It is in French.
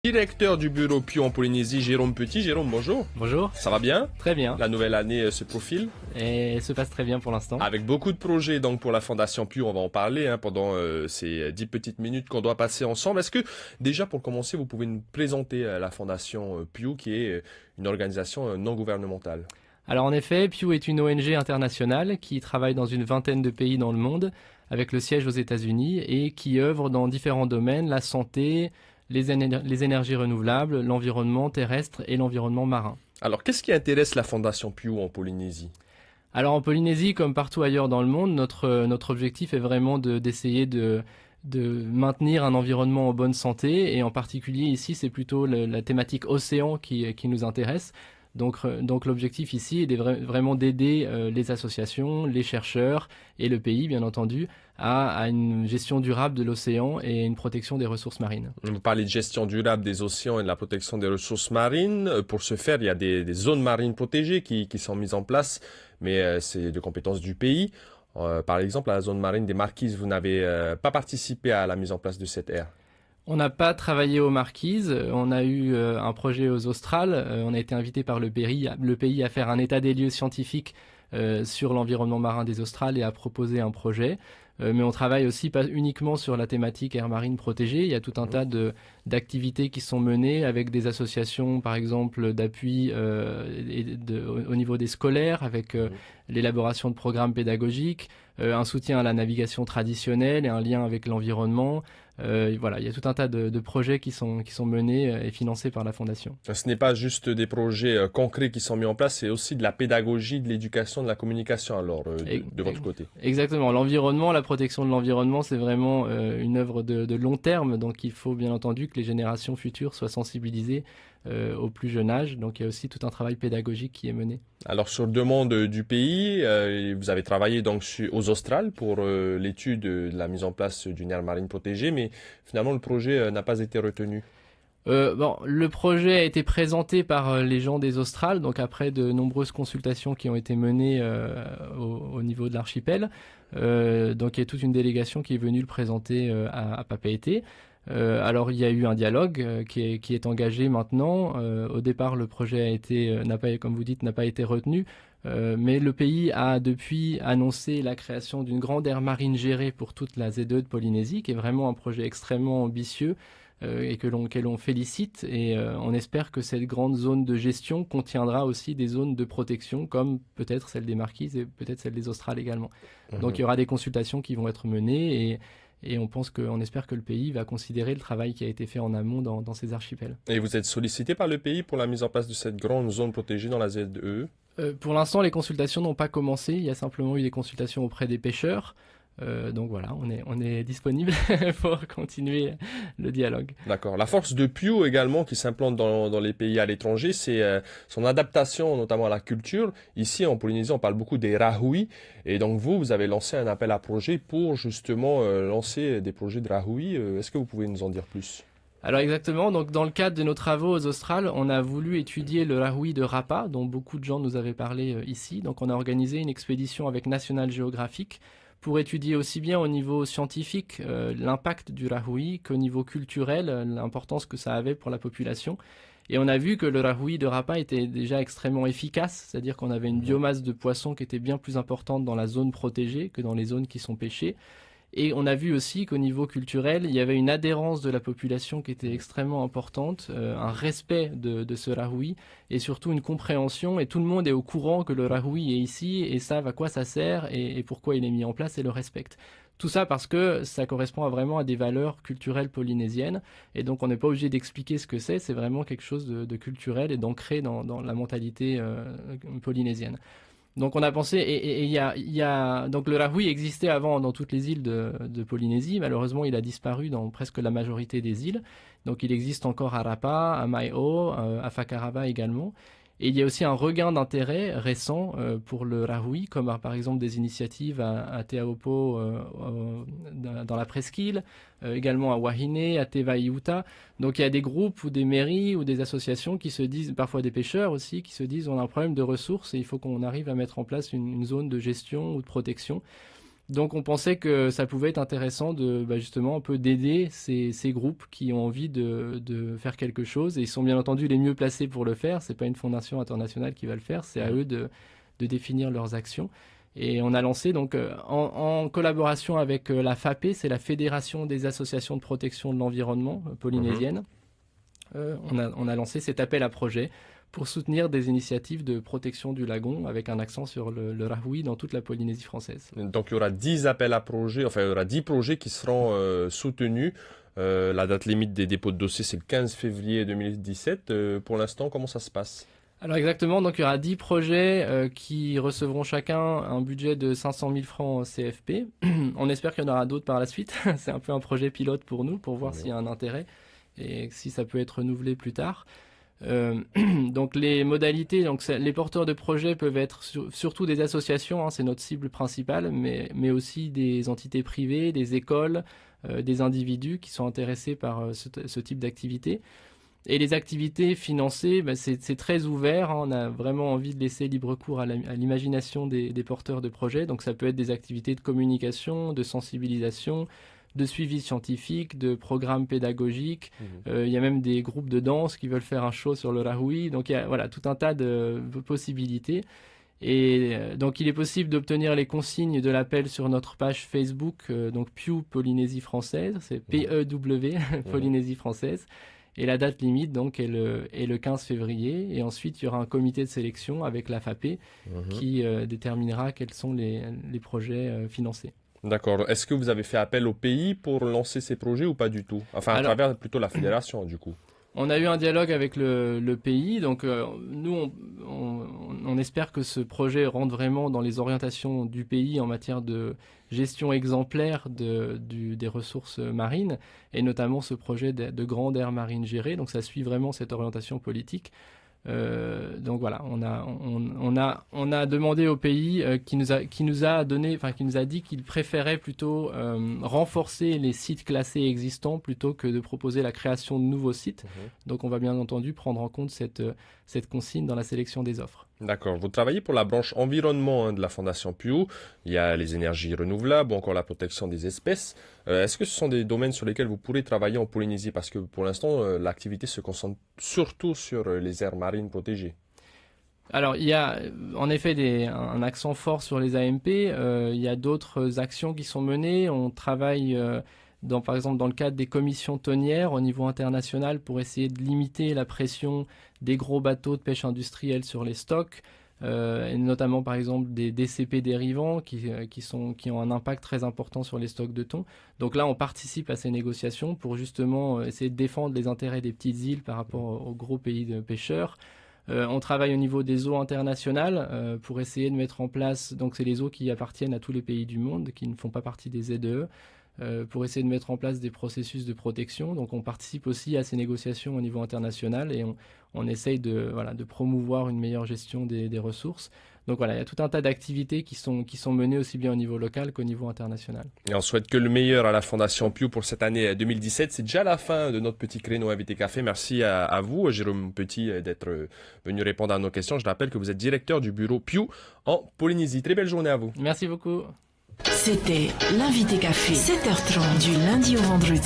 Directeur du bureau Pio en Polynésie, Jérôme Petit. Jérôme, bonjour. Bonjour. Ça va bien? Très bien. La nouvelle année se profile. Et se passe très bien pour l'instant. Avec beaucoup de projets donc pour la Fondation Pio, on va en parler pendant ces 10 petites minutes qu'on doit passer ensemble. Est-ce que déjà pour commencer, vous pouvez nous présenter la Fondation Pio qui est une organisation non gouvernementale? Alors en effet, Pew est une ONG internationale qui travaille dans une vingtaine de pays dans le monde, avec le siège aux États-Unis, et qui œuvre dans différents domaines, la santé, les énergies renouvelables, l'environnement terrestre et l'environnement marin. Alors qu'est-ce qui intéresse la Fondation Pio en Polynésie? Alors en Polynésie, comme partout ailleurs dans le monde, notre objectif est vraiment d'essayer de maintenir un environnement en bonne santé, et en particulier ici, c'est plutôt la thématique océan qui nous intéresse. Donc l'objectif ici est vraiment d'aider les associations, les chercheurs et le pays, bien entendu, à une gestion durable de l'océan et une protection des ressources marines. Vous parlez de gestion durable des océans et de la protection des ressources marines. Pour ce faire, il y a des zones marines protégées qui sont mises en place, mais c'est de compétence du pays. Par exemple, à la zone marine des Marquises, vous n'avez pas participé à la mise en place de cette aire. On n'a pas travaillé aux Marquises, on a eu un projet aux Australes, on a été invité par le pays à faire un état des lieux scientifique sur l'environnement marin des Australes et à proposer un projet. Mais on travaille aussi pas uniquement sur la thématique aire marine protégée, il y a tout un tas d'activités qui sont menées avec des associations, par exemple, d'appui au niveau des scolaires, avec l'élaboration de programmes pédagogiques, un soutien à la navigation traditionnelle et un lien avec l'environnement. Voilà, il y a tout un tas de projets qui sont menés et financés par la Fondation. Ce n'est pas juste des projets concrets qui sont mis en place, c'est aussi de la pédagogie, de l'éducation, de la communication alors de votre côté. Exactement. L'environnement, la protection de l'environnement, c'est vraiment une œuvre de long terme. Donc il faut bien entendu que les générations futures soient sensibilisées au plus jeune âge. Donc il y a aussi tout un travail pédagogique qui est mené. Alors sur demande du pays, vous avez travaillé donc aux Australes pour l'étude de la mise en place d'une aire marine protégée, mais finalement le projet n'a pas été retenu. Le projet a été présenté par les gens des Australes, donc après de nombreuses consultations qui ont été menées au niveau de l'archipel. Donc il y a toute une délégation qui est venue le présenter à Papeete. Alors il y a eu un dialogue qui est engagé maintenant. Au départ, le projet n'a pas, comme vous dites, n'a pas été retenu. Mais le pays a depuis annoncé la création d'une grande aire marine gérée pour toute la ZE de Polynésie, qui est vraiment un projet extrêmement ambitieux et que l'on félicite. Et on espère que cette grande zone de gestion contiendra aussi des zones de protection, comme peut-être celle des Marquises et peut-être celle des Australes également. Donc il y aura des consultations qui vont être menées et on espère que le pays va considérer le travail qui a été fait en amont dans ces archipels. Et vous êtes sollicité par le pays pour la mise en place de cette grande zone protégée dans la ZEE? Pour l'instant, les consultations n'ont pas commencé. Il y a simplement eu des consultations auprès des pêcheurs. Donc voilà, on est disponible pour continuer le dialogue. D'accord. La force de Pio également qui s'implante dans les pays à l'étranger, c'est son adaptation notamment à la culture. Ici en Polynésie, on parle beaucoup des rahui. Et donc vous avez lancé un appel à projet pour justement lancer des projets de rahui. Est-ce que vous pouvez nous en dire plus? Alors exactement, donc dans le cadre de nos travaux aux Australes, on a voulu étudier le rahui de Rapa, dont beaucoup de gens nous avaient parlé ici. Donc on a organisé une expédition avec National Geographic pour étudier aussi bien au niveau scientifique l'impact du rahui qu'au niveau culturel, l'importance que ça avait pour la population. Et on a vu que le rahui de Rapa était déjà extrêmement efficace, c'est-à-dire qu'on avait une biomasse de poissons qui était bien plus importante dans la zone protégée que dans les zones qui sont pêchées. Et on a vu aussi qu'au niveau culturel, il y avait une adhérence de la population qui était extrêmement importante, un respect de ce rahui et surtout une compréhension. Et tout le monde est au courant que le rahui est ici et savent à quoi ça sert et pourquoi il est mis en place et le respectent. Tout ça parce que ça correspond vraiment à des valeurs culturelles polynésiennes. Et donc on n'est pas obligé d'expliquer ce que c'est vraiment quelque chose de culturel et d'ancré dans la mentalité polynésienne. Donc on a pensé, et donc le rahui existait avant dans toutes les îles de Polynésie. Malheureusement, il a disparu dans presque la majorité des îles. Donc il existe encore à Rapa, à Mai'o, à Fakarava également. Et il y a aussi un regain d'intérêt récent pour le rahui, comme par exemple des initiatives à Te Aopo dans la presqu'île, également à Wahine, à Te Vaiuta. Donc il y a des groupes ou des mairies ou des associations qui se disent, parfois des pêcheurs aussi, qui se disent on a un problème de ressources et il faut qu'on arrive à mettre en place une zone de gestion ou de protection. Donc on pensait que ça pouvait être intéressant de justement un peu d'aider ces groupes qui ont envie de faire quelque chose. Et ils sont bien entendu les mieux placés pour le faire. C'est pas une fondation internationale qui va le faire, c'est à eux de définir leurs actions. Et on a lancé donc en collaboration avec la FAPE, c'est la Fédération des associations de protection de l'environnement polynésienne. On a lancé cet appel à projet pour soutenir des initiatives de protection du lagon avec un accent sur le rahui dans toute la Polynésie française. Donc il y aura 10 appels à projets, enfin il y aura 10 projets qui seront soutenus. La date limite des dépôts de dossiers, c'est le 15 février 2017. Pour l'instant, comment ça se passe? Alors exactement, donc il y aura 10 projets qui recevront chacun un budget de 500 000 francs CFP. On espère qu'il y en aura d'autres par la suite. C'est un peu un projet pilote pour nous, pour voir s'il y a un intérêt et si ça peut être renouvelé plus tard. Donc les modalités, donc les porteurs de projets peuvent être surtout des associations, c'est notre cible principale, mais aussi des entités privées, des écoles, des individus qui sont intéressés par ce type d'activité. Et les activités financées, c'est très ouvert, on a vraiment envie de laisser libre cours à l'imagination des porteurs de projets. Donc ça peut être des activités de communication, de sensibilisation, de suivi scientifique, de programmes pédagogiques. Il y a même des groupes de danse qui veulent faire un show sur le rahui. Donc il y a tout un tas de possibilités. Et donc il est possible d'obtenir les consignes de l'appel sur notre page Facebook, donc Pew Polynésie Française, c'est P-E-W Polynésie Française. Et la date limite donc est le 15 février. Et ensuite il y aura un comité de sélection avec la FAPE qui déterminera quels sont les projets financés. D'accord. Est-ce que vous avez fait appel au pays pour lancer ces projets ou pas du tout? Enfin, à travers plutôt la fédération, du coup. On a eu un dialogue avec le pays, donc nous, on espère que ce projet rentre vraiment dans les orientations du pays en matière de gestion exemplaire des ressources marines, et notamment ce projet de grande aire marine gérée, donc ça suit vraiment cette orientation politique. Donc voilà, on a demandé au pays qui nous a dit qu'il préférait plutôt renforcer les sites classés existants plutôt que de proposer la création de nouveaux sites. Donc on va bien entendu prendre en compte cette consigne dans la sélection des offres. D'accord. Vous travaillez pour la branche environnement de la Fondation Pew. Il y a les énergies renouvelables ou encore la protection des espèces. Est-ce que ce sont des domaines sur lesquels vous pourrez travailler en Polynésie? Parce que pour l'instant, l'activité se concentre surtout sur les aires marines protégées. Alors, il y a en effet un accent fort sur les AMP. Il y a d'autres actions qui sont menées. On travaille par exemple dans le cadre des commissions tonnières au niveau international pour essayer de limiter la pression des gros bateaux de pêche industrielle sur les stocks, et notamment par exemple des DCP dérivants qui ont un impact très important sur les stocks de thon. Donc là, on participe à ces négociations pour justement essayer de défendre les intérêts des petites îles par rapport aux gros pays de pêcheurs. On travaille au niveau des eaux internationales pour essayer de mettre en place, donc c'est les eaux qui appartiennent à tous les pays du monde, qui ne font pas partie des ZEE, pour essayer de mettre en place des processus de protection. Donc on participe aussi à ces négociations au niveau international et on essaye de promouvoir une meilleure gestion des ressources. Donc voilà, il y a tout un tas d'activités qui sont menées aussi bien au niveau local qu'au niveau international. Et on souhaite que le meilleur à la Fondation Pew pour cette année 2017. C'est déjà la fin de notre petit créneau Invité Café. Merci à vous, Jérôme Petit, d'être venu répondre à nos questions. Je rappelle que vous êtes directeur du bureau Pew en Polynésie. Très belle journée à vous. Merci beaucoup. C'était l'Invité Café, 7h30 du lundi au vendredi.